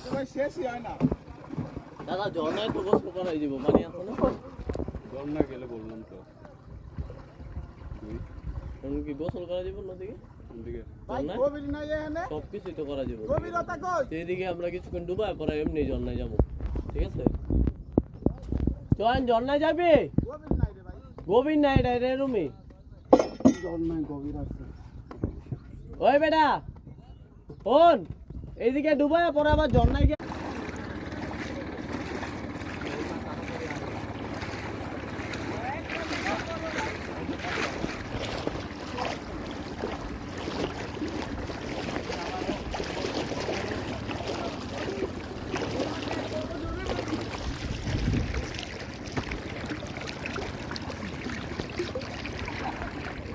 ভাই শেষই হয় না দাদা ঝর্ণায় তো গোসল করাই দিব মানে এখনো ঝর্ণা গেলে বললাম তো তুমি কি গোসল করা যাব নদীকে ওদিকে ভাই গভীর নাই এখানে সবকিছুই তো করা যাব গভীরতা কই সেইদিকে আমরা কিছুক্ষণ ডুবাই পরে এমনি ঝর্ণায় যাব ঠিক আছে চল ঝর্ণায় যাবি গভীর নাই রে ভাই গভীর নাই রে রুমি ঝর্ণায় গভীর আছে ওই বেটা ফোন এইদিকে ডুবাই পরে আবার ঝর্ণায় গিয়ে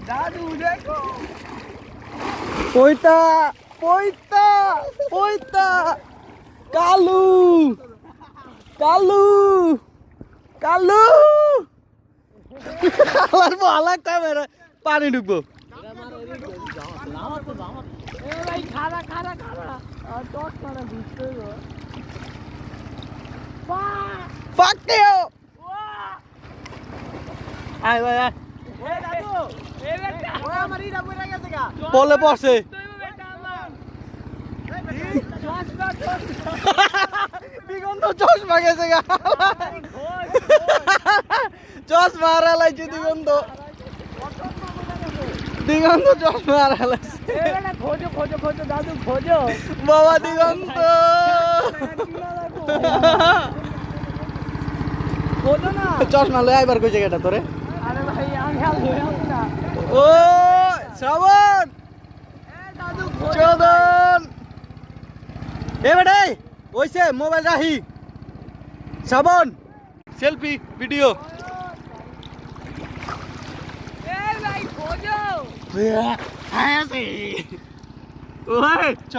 দাদু দেখো পয়তা পয়তা পয়তা কালু কালু কালু আলার বলা ক্যামেরা পানি ঢুকবো এ ভাই খাড়া খাড়া খাড়া আর টক মারা ঘুরতে গো Fuck you! আয় ভাই আয় এ দাদু এ বেটা ও আমার ইরা পড়ে গেছে গা বলে বসে তুই বেটা আমার চশমা দিগন্ত চশমা গেছে গা চশমা হারালাইছে দিগন্ত দিগন্ত চশমা হারালাইছে এ বেটা খোঁজো খোঁজো খোঁজো দাদু খোঁজো বাবা দিগন্ত খোঁজো না চশমা লয়ে আইবার কই জায়গাটা তোরে আরে ভাই আঙ্গাল হয়ে আছে না ও শ্রাবণ এ দাদু খোঁজো চোদন এ বেটাই ওইছে মোবাইল রাহি শ্রাবণ সেলফি ভিডিও এ ভাই খোঁজো ওই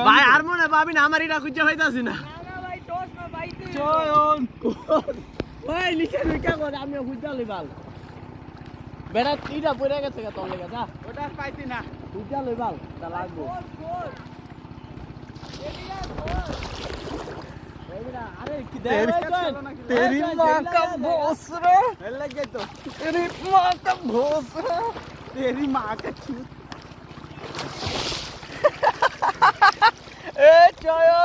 ভাই আর মনে পাবি না আমার এটা খুঁজে হইতাছি না না না ভাই চশমা পাইছি চয়ন ওই লিখে লিখে করে আমি খুঁজে লইবাল বেটা ইটা পড়ে গেছে গা তোর লেগে যা ওটা পাইছি না খুঁজে লইবাল তা লাগবো খোঁজ খোঁজ এদিকে খোঁজ अरे तेरी माँ का भोसरा लग गया तो तेरी माँ का भोसरा तेरी माँ का चूत ए चयो